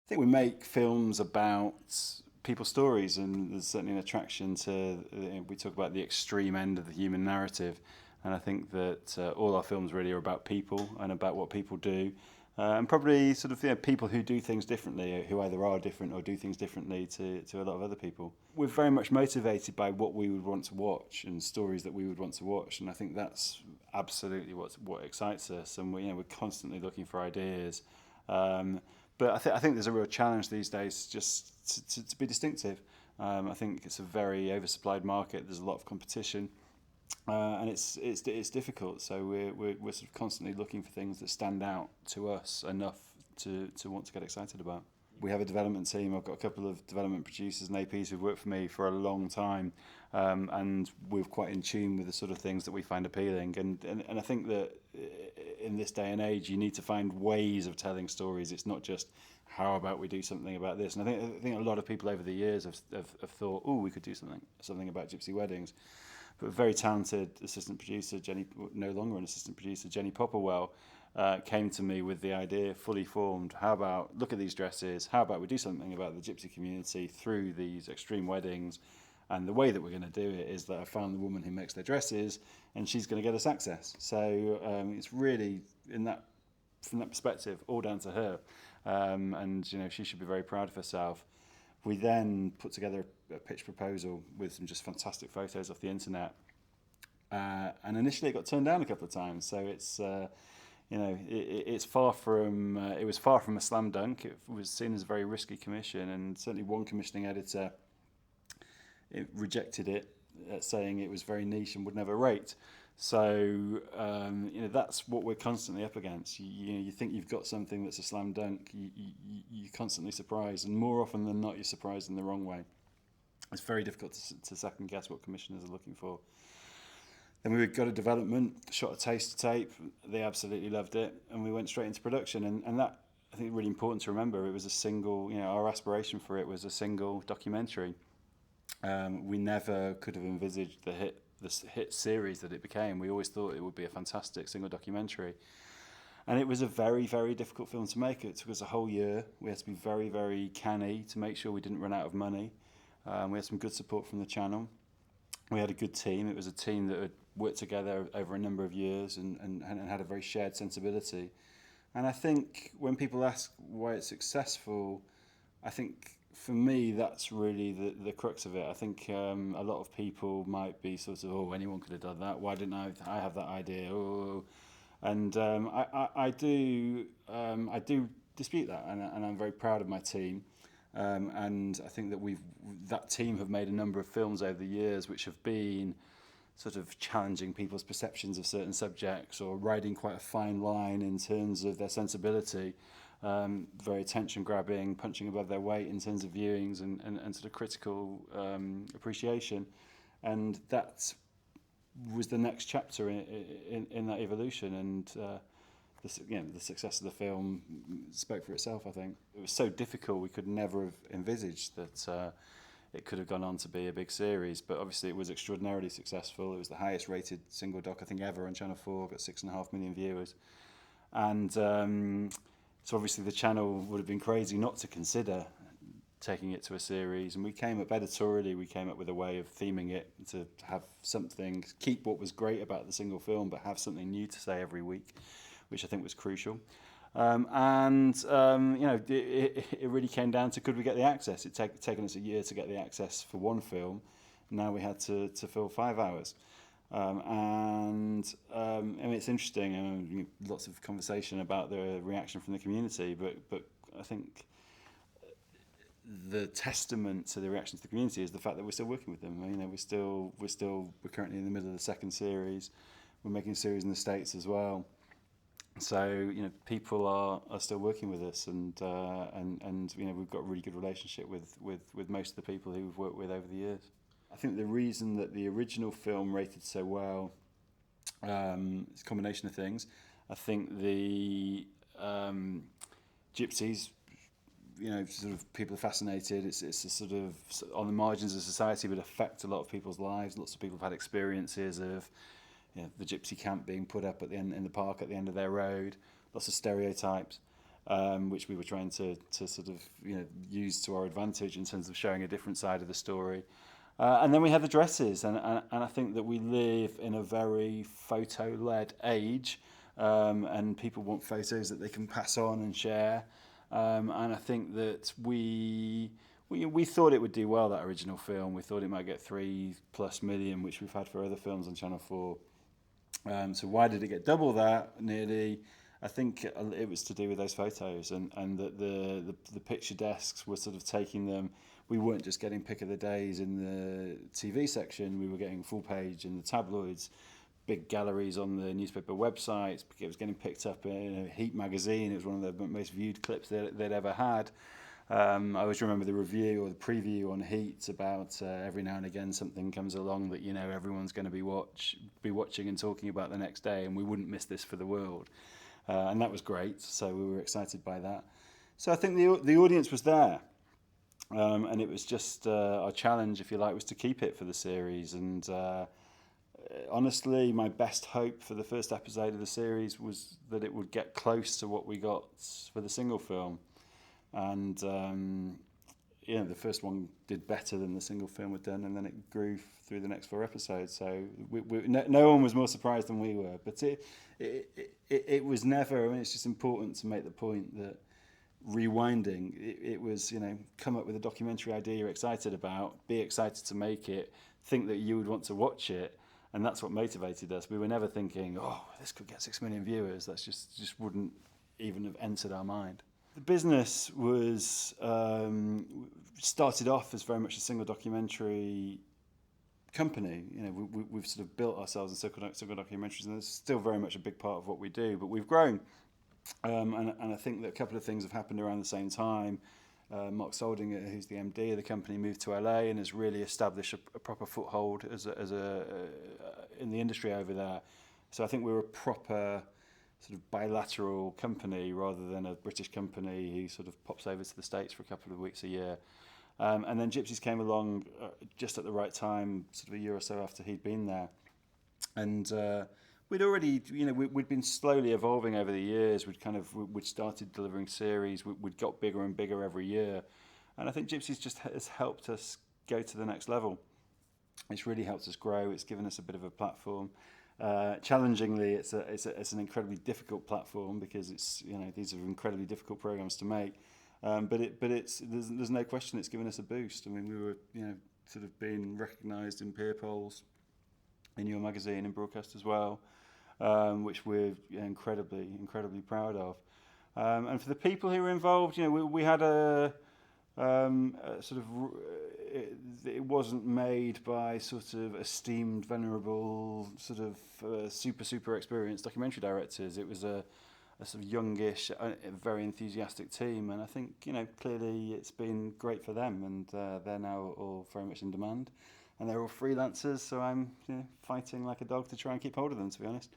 I think we make films about people's stories, and there's certainly an attraction to. We talk about the extreme end of the human narrative, and I think that all our films really are about people and about what people do, and probably sort of people who do things differently, who either are different or do things differently to a lot of other people. We're very much motivated by what we would want to watch and stories that we would want to watch, and I think that's absolutely what excites us, and we're constantly looking for ideas. Um, but I think there's a real challenge these days just to be distinctive. I think it's a very oversupplied market. There's a lot of competition, and it's difficult. So we're sort of constantly looking for things that stand out to us enough to want to get excited about. We have a development team. I've got a couple of development producers and APs who've worked for me for a long time, and we're quite in tune with the sort of things that we find appealing. And I think that in this day and age, you need to find ways of telling stories. It's not just how about we do something about this. And I think a lot of people over the years have thought, oh, we could do something about gypsy weddings. But a very talented assistant producer, Jenny, no longer an assistant producer, Jenny Popperwell, came to me with the idea, fully formed. How about look at these dresses? How about we do something about the gypsy community through these extreme weddings? And the way that we're going to do it is that I found the woman who makes their dresses, and she's going to get us access. So it's really from that perspective, all down to her, and she should be very proud of herself. We then put together a pitch proposal with some just fantastic photos off the internet, and initially it got turned down a couple of times. So it's far from it was far from a slam dunk. It was seen as a very risky commission, and certainly one commissioning editor rejected it, saying it was very niche and would never rate. So that's what we're constantly up against. You think you've got something that's a slam dunk, you're constantly surprised, and more often than not, you're surprised in the wrong way. It's very difficult to second guess what commissioners are looking for. Then we got a development, shot a taste tape. They absolutely loved it, and we went straight into production. And that, I think, really important to remember. It was a single. Our aspiration for it was a single documentary. We never could have envisaged the hit series that it became. We always thought it would be a fantastic single documentary. And it was a very, very difficult film to make. It took us a whole year. We had to be very, very canny to make sure we didn't run out of money. We had some good support from the channel. We had a good team. It was a team that had worked together over a number of years and had a very shared sensibility. And I think when people ask why it's successful, I think for me that's really the crux of it. I think a lot of people might be sort of, oh, anyone could have done that. Why didn't I have that idea? Oh, and I do dispute that, and I'm very proud of my team. And I think that that team have made a number of films over the years which have been sort of challenging people's perceptions of certain subjects, or riding quite a fine line in terms of their sensibility, very attention grabbing, punching above their weight in terms of viewings and sort of critical appreciation. And that was the next chapter in that evolution, and the success of the film spoke for itself. I think it was so difficult, we could never have envisaged that it could have gone on to be a big series, but obviously it was extraordinarily successful. It was the highest rated single doc I think ever on Channel 4, got 6.5 million viewers, and so obviously the channel would have been crazy not to consider taking it to a series. And we came up editorially, we came up with a way of theming it to have something, keep what was great about the single film, but have something new to say every week, which I think was crucial. It really came down to, could we get the access? It'd taken us a year to get the access for one film. Now we had to fill 5 hours. It's interesting. Lots of conversation about the reaction from the community, but I think the testament to the reaction to the community is the fact that we're still working with them. We're currently in the middle of the second series. We're making a series in the States as well. So people are still working with us, and we've got a really good relationship with most of the people who we've worked with over the years. I think the reason that the original film rated so well is a combination of things. I think the gypsies, sort of people are fascinated. It's a sort of on the margins of society, but affect a lot of people's lives. Lots of people have had experiences of the gypsy camp being put up at the end in the park at the end of their road. Lots of stereotypes, which we were trying to sort of use to our advantage in terms of showing a different side of the story. And then we had the dresses, and I think that we live in a very photo-led age, and people want photos that they can pass on and share. And I think that we thought it would do well, that original film. We thought it might get 3+ million, which we've had for other films on Channel 4. So why did it get double that nearly? I think it was to do with those photos, and that the picture desks were sort of taking them. We weren't just getting pick of the days in the TV section, we were getting full page in the tabloids, big galleries on the newspaper websites. It was getting picked up in Heat magazine. It was one of the most viewed clips they'd ever had. I always remember the review or the preview on Heat about every now and again something comes along that everyone's going to be watching and talking about the next day, and we wouldn't miss this for the world. And that was great, so we were excited by that. So I think the audience was there, and it was just our challenge, if you like, was to keep it for the series. And honestly, my best hope for the first episode of the series was that it would get close to what we got for the single film. And the first one did better than the single film had done, and then it grew through the next 4 episodes. So no one was more surprised than we were. But it was never. I mean, it's just important to make the point that rewinding, it was come up with a documentary idea you're excited about, be excited to make it, think that you would want to watch it, and that's what motivated us. We were never thinking, this could get 6 million viewers. That's just wouldn't even have entered our mind. The business was started off as very much a single documentary company. We've sort of built ourselves in single documentaries, and it's still very much a big part of what we do. But we've grown, and I think that a couple of things have happened around the same time. Mark Soldinger, who's the MD of the company, moved to LA and has really established a proper foothold in the industry over there. So I think we're a proper sort of bilateral company rather than a British company who sort of pops over to the States for a couple of weeks a year. And then Gypsy's came along just at the right time, sort of a year or so after he'd been there. And we'd already, we'd been slowly evolving over the years. We'd started delivering series. We'd got bigger and bigger every year. And I think Gypsy's just has helped us go to the next level. It's really helped us grow. It's given us a bit of a platform. Challengingly, it's an incredibly difficult platform because these are incredibly difficult programs to make. But there's no question it's given us a boost. I mean, we were sort of being recognised in peer polls, in your magazine and broadcast as well, which we're incredibly proud of. And for the people who were involved, we had a sort of. It wasn't made by sort of esteemed, venerable, sort of super experienced documentary directors. It was a sort of youngish, very enthusiastic team, and I think clearly it's been great for them, and they're now all very much in demand, and they're all freelancers. So I'm fighting like a dog to try and keep hold of them, to be honest.